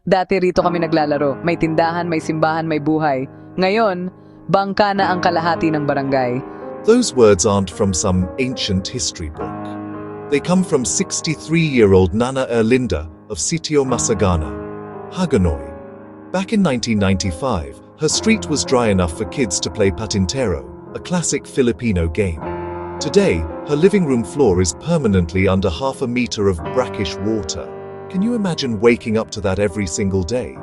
Dati rito kami naglalaro. May tindahan, may simbahan, may buhay. Ngayon, bangka na ang kalahati ng barangay. Those words aren't from some ancient history book. They come from 63-year-old Nana Erlinda of Sitio Masagana, Hagonoy. Back in 1995, her street was dry enough for kids to play patintero, a classic Filipino game. Today, her living room floor is permanently under half a meter of brackish water. Can you imagine waking up to that every single day?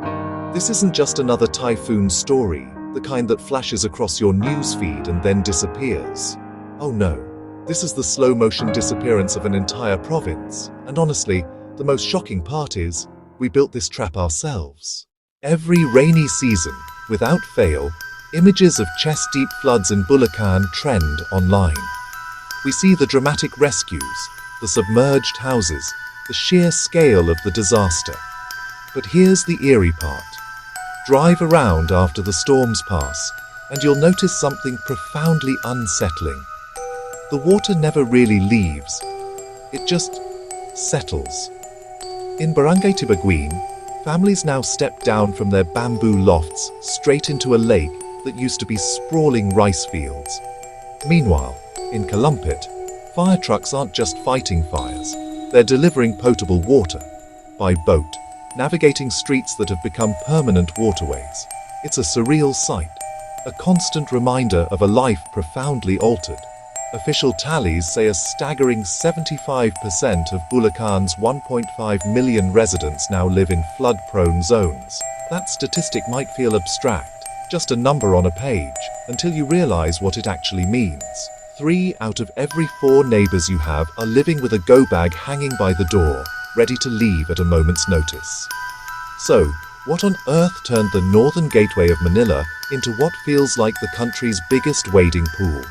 This isn't just another typhoon story, the kind that flashes across your newsfeed and then disappears. Oh no, this is the slow-motion disappearance of an entire province. And honestly, the most shocking part is, we built this trap ourselves. Every rainy season, without fail, images of chest-deep floods in Bulacan trend online. We see the dramatic rescues, the submerged houses, the sheer scale of the disaster. But here's the eerie part. Drive around after the storms pass, and you'll notice something profoundly unsettling. The water never really leaves. It just settles. In Barangay Tibaguin, families now step down from their bamboo lofts straight into a lake that used to be sprawling rice fields. Meanwhile, in Kalumpit, fire trucks aren't just fighting fires, they're delivering potable water by boat, navigating streets that have become permanent waterways. It's a surreal sight, a constant reminder of a life profoundly altered. Official tallies say a staggering 75% of Bulacan's 1.5 million residents now live in flood-prone zones. That statistic might feel abstract, just a number on a page, until you realize what it actually means. 3 out of every 4 neighbors you have are living with a go-bag hanging by the door, ready to leave at a moment's notice. So, what on earth turned the northern gateway of Manila into what feels like the country's biggest wading pool?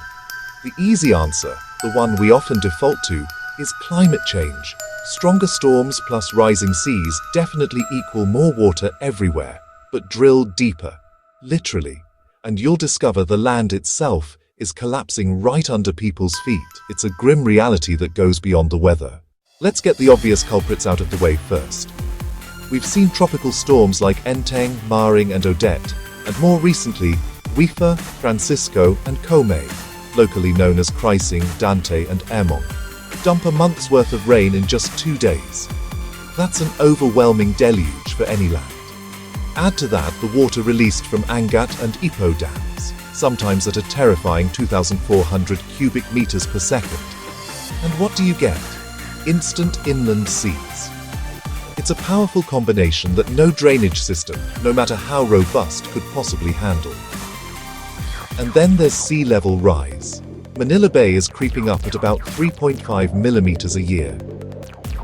The easy answer, the one we often default to, is climate change. Stronger storms plus rising seas definitely equal more water everywhere, but drill deeper, literally, and you'll discover the land itself is collapsing right under people's feet. It's a grim reality that goes beyond the weather. Let's get the obvious culprits out of the way first. We've seen tropical storms like Enteng, Maring and Odette, and more recently, Wifa, Francisco and Comay, locally known as Crising, Dante and Emong, dump a month's worth of rain in just 2 days. That's an overwhelming deluge for any land. Add to that the water released from Angat and Ipoh dams, sometimes at a terrifying 2,400 cubic meters per second. And what do you get? Instant inland seas. It's a powerful combination that no drainage system, no matter how robust, could possibly handle. And then there's sea level rise. Manila Bay is creeping up at about 3.5 millimeters a year.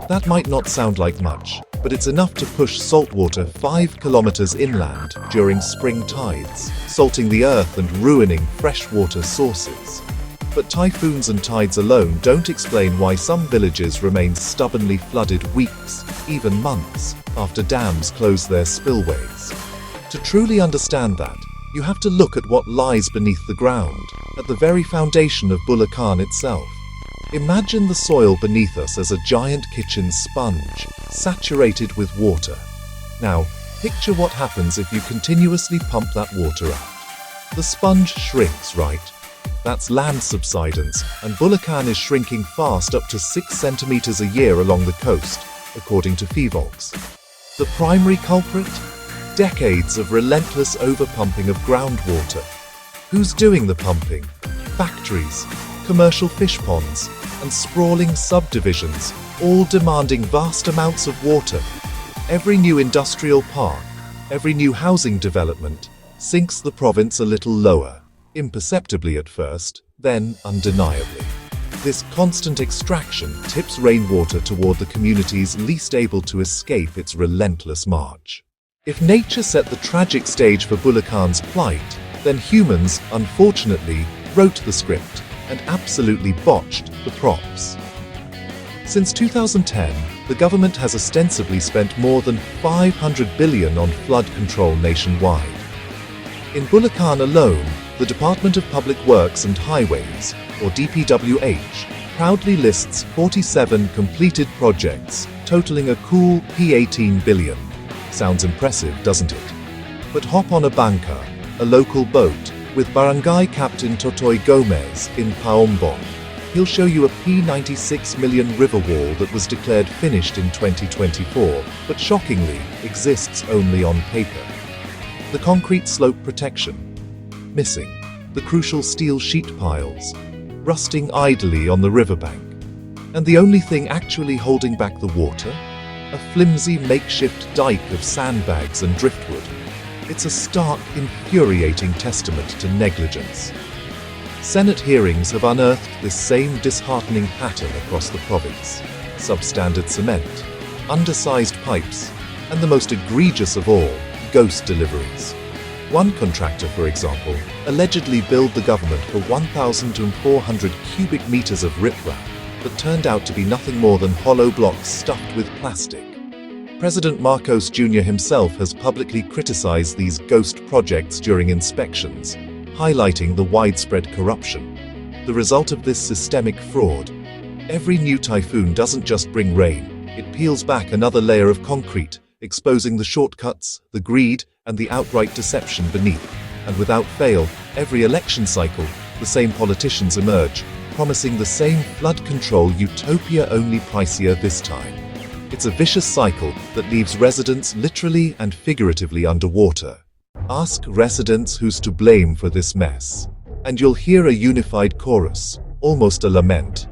That might not sound like much, but it's enough to push saltwater 5 kilometers inland during spring tides, salting the earth and ruining freshwater sources. But typhoons and tides alone don't explain why some villages remain stubbornly flooded weeks, even months, after dams close their spillways. To truly understand that, you have to look at what lies beneath the ground, at the very foundation of Bulacan itself. Imagine the soil beneath us as a giant kitchen sponge, saturated with water. Now, picture what happens if you continuously pump that water out. The sponge shrinks, right? That's land subsidence, and Bulacan is shrinking fast, up to 6 centimeters a year along the coast, according to FIVOLX. The primary culprit? Decades of relentless overpumping of groundwater. Who's doing the pumping? Factories, commercial fish ponds, and sprawling subdivisions, all demanding vast amounts of water. Every new industrial park, every new housing development, sinks the province a little lower, imperceptibly at first, then undeniably. This constant extraction tips rainwater toward the communities least able to escape its relentless march. If nature set the tragic stage for Bulacan's plight, then humans, unfortunately, wrote the script and absolutely botched the props. Since 2010, the government has ostensibly spent more than 500 billion on flood control nationwide. In Bulacan alone, the Department of Public Works and Highways, or DPWH, proudly lists 47 completed projects, totaling a cool P18 billion. Sounds impressive, doesn't it? But hop on a bangka, a local boat, with Barangay Captain Totoy Gomez in Paombong. He'll show you a P96 million river wall that was declared finished in 2024, but shockingly exists only on paper. The concrete slope protection, missing. The crucial steel sheet piles, rusting idly on the riverbank. And the only thing actually holding back the water? A flimsy makeshift dike of sandbags and driftwood. It's a stark, infuriating testament to negligence. Senate hearings have unearthed this same disheartening pattern across the province. Substandard cement, undersized pipes, and the most egregious of all, ghost deliveries. One contractor, for example, allegedly billed the government for 1,400 cubic meters of riprap that turned out to be nothing more than hollow blocks stuffed with plastic. President Marcos Jr. himself has publicly criticized these ghost projects during inspections, highlighting the widespread corruption. The result of this systemic fraud: every new typhoon doesn't just bring rain, it peels back another layer of concrete, exposing the shortcuts, the greed, and the outright deception beneath. And without fail, every election cycle, the same politicians emerge, promising the same flood control utopia, only pricier this time. It's a vicious cycle that leaves residents literally and figuratively underwater. Ask residents who's to blame for this mess, and you'll hear a unified chorus, almost a lament.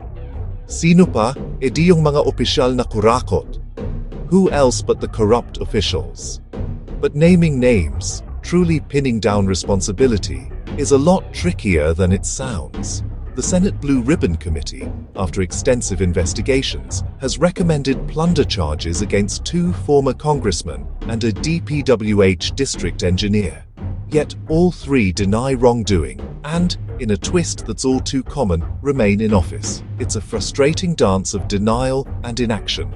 Sino pa? E di yung mga opisyal na kurakot. Who else but the corrupt officials? But naming names, truly pinning down responsibility, is a lot trickier than it sounds. The Senate Blue Ribbon Committee, after extensive investigations, has recommended plunder charges against 2 former congressmen and a DPWH district engineer. Yet all 3 deny wrongdoing and, in a twist that's all too common, remain in office. It's a frustrating dance of denial and inaction.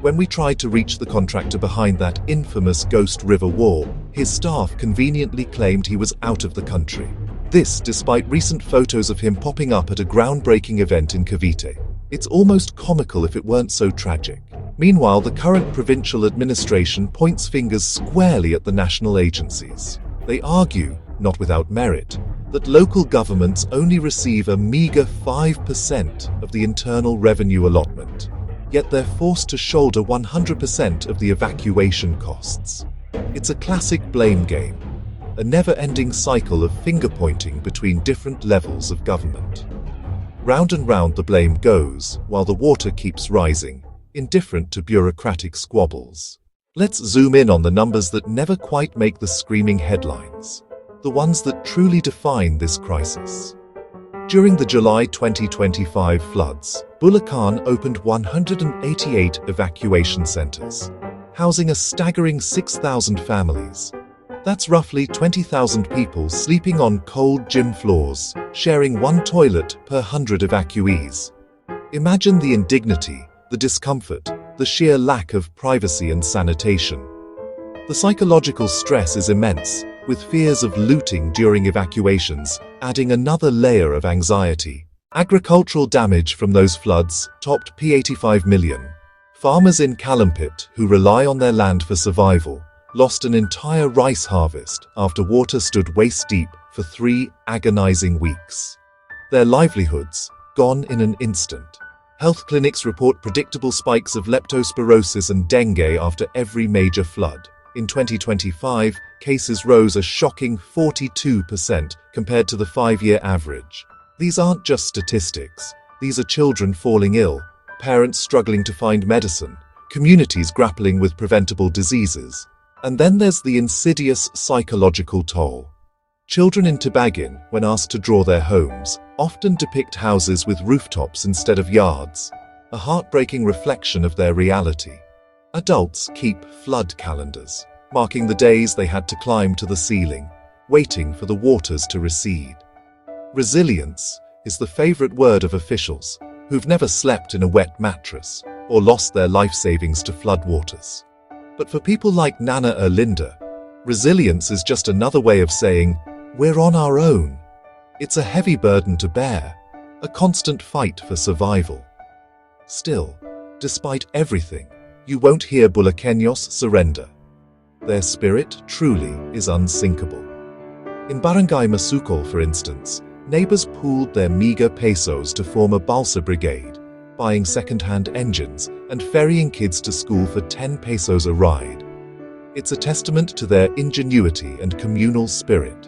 When we tried to reach the contractor behind that infamous Ghost River wall, his staff conveniently claimed he was out of the country. This despite recent photos of him popping up at a groundbreaking event in Cavite. It's almost comical if it weren't so tragic. Meanwhile, the current provincial administration points fingers squarely at the national agencies. They argue, not without merit, that local governments only receive a meager 5% of the internal revenue allotment. Yet they're forced to shoulder 100% of the evacuation costs. It's a classic blame game, a never-ending cycle of finger-pointing between different levels of government. Round and round the blame goes, while the water keeps rising, indifferent to bureaucratic squabbles. Let's zoom in on the numbers that never quite make the screaming headlines, the ones that truly define this crisis. During the July 2025 floods, Bulacan opened 188 evacuation centers, housing a staggering 6,000 families. That's roughly 20,000 people sleeping on cold gym floors, sharing one toilet per 100 evacuees. Imagine the indignity, the discomfort, the sheer lack of privacy and sanitation. The psychological stress is immense, with fears of looting during evacuations adding another layer of anxiety. Agricultural damage from those floods topped P85 million. Farmers in Calumpit, who rely on their land for survival, lost an entire rice harvest after water stood waist-deep for 3 agonizing weeks. Their livelihoods gone in an instant. Health clinics report predictable spikes of leptospirosis and dengue after every major flood. In 2025, cases rose a shocking 42% compared to the 5-year average. These aren't just statistics. These are children falling ill, parents struggling to find medicine, communities grappling with preventable diseases. And then there's the insidious psychological toll. Children in Tobagin, when asked to draw their homes, often depict houses with rooftops instead of yards, a heartbreaking reflection of their reality. Adults keep flood calendars, marking the days they had to climb to the ceiling, waiting for the waters to recede. Resilience is the favorite word of officials who've never slept in a wet mattress or lost their life savings to floodwaters. But for people like Nana Erlinda, resilience is just another way of saying, we're on our own. It's a heavy burden to bear, a constant fight for survival. Still, despite everything, you won't hear Bulaqueños surrender. Their spirit truly is unsinkable. In Barangay Masukol, for instance, neighbors pooled their meager pesos to form a balsa brigade, buying second-hand engines and ferrying kids to school for 10 pesos a ride. It's a testament to their ingenuity and communal spirit.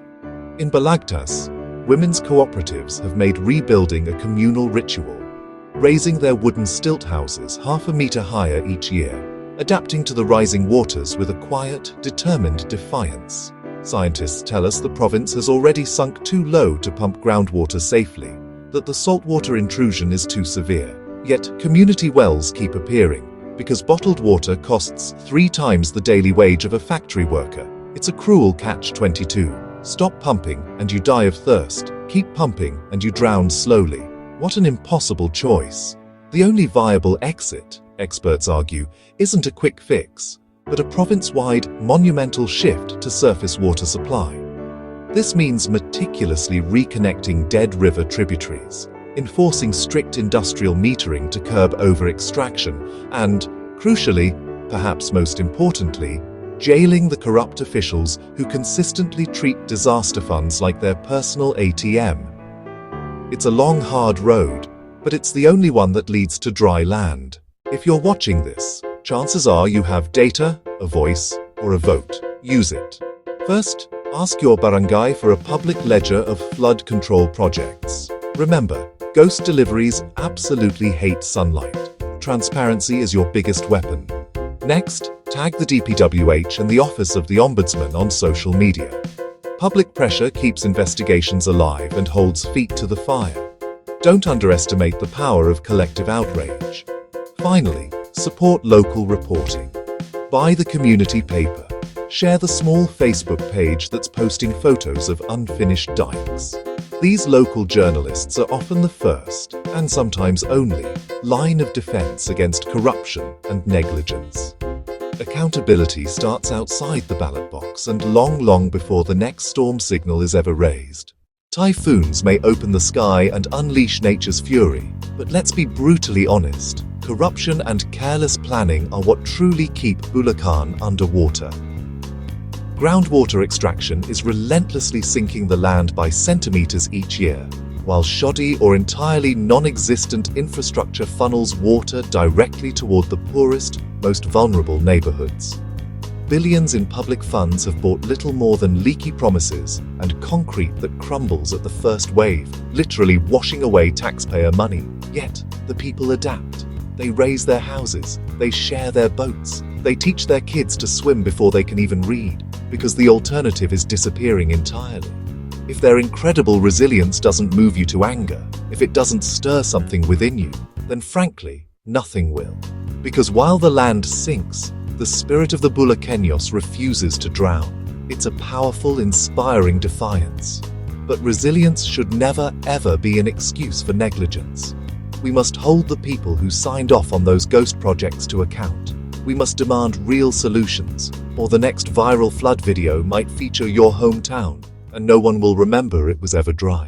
In Balagtas, women's cooperatives have made rebuilding a communal ritual, raising their wooden stilt houses half a meter higher each year, adapting to the rising waters with a quiet, determined defiance. Scientists tell us the province has already sunk too low to pump groundwater safely, that the saltwater intrusion is too severe. Yet community wells keep appearing, because bottled water costs 3 times the daily wage of a factory worker. It's a cruel catch-22. Stop pumping and you die of thirst. Keep pumping and you drown slowly. What an impossible choice. The only viable exit, experts argue, isn't a quick fix, but a province-wide, monumental shift to surface water supply. This means meticulously reconnecting dead river tributaries, enforcing strict industrial metering to curb over-extraction, and, crucially, perhaps most importantly, jailing the corrupt officials who consistently treat disaster funds like their personal ATM. It's a long, hard road, but it's the only one that leads to dry land. If you're watching this, chances are you have data, a voice, or a vote. Use it. First, ask your barangay for a public ledger of flood control projects. Remember, ghost deliveries absolutely hate sunlight. Transparency is your biggest weapon. Next, tag the DPWH and the Office of the Ombudsman on social media. Public pressure keeps investigations alive and holds feet to the fire. Don't underestimate the power of collective outrage. Finally, support local reporting. Buy the community paper. Share the small Facebook page that's posting photos of unfinished dikes. These local journalists are often the first, and sometimes only, line of defense against corruption and negligence. Accountability starts outside the ballot box and long before the next storm signal is ever raised. Typhoons may open the sky and unleash nature's fury, but let's be brutally honest, corruption and careless planning are what truly keep Bulacan underwater. Groundwater extraction is relentlessly sinking the land by centimeters each year, while shoddy or entirely non-existent infrastructure funnels water directly toward the poorest, most vulnerable neighborhoods. Billions in public funds have bought little more than leaky promises and concrete that crumbles at the first wave, literally washing away taxpayer money. Yet, the people adapt. They raise their houses, they share their boats, they teach their kids to swim before they can even read, because the alternative is disappearing entirely. If their incredible resilience doesn't move you to anger, if it doesn't stir something within you, then frankly, nothing will. Because while the land sinks, the spirit of the Bulaqueños refuses to drown. It's a powerful, inspiring defiance. But resilience should never, ever be an excuse for negligence. We must hold the people who signed off on those ghost projects to account. We must demand real solutions, or the next viral flood video might feature your hometown, and no one will remember it was ever dry.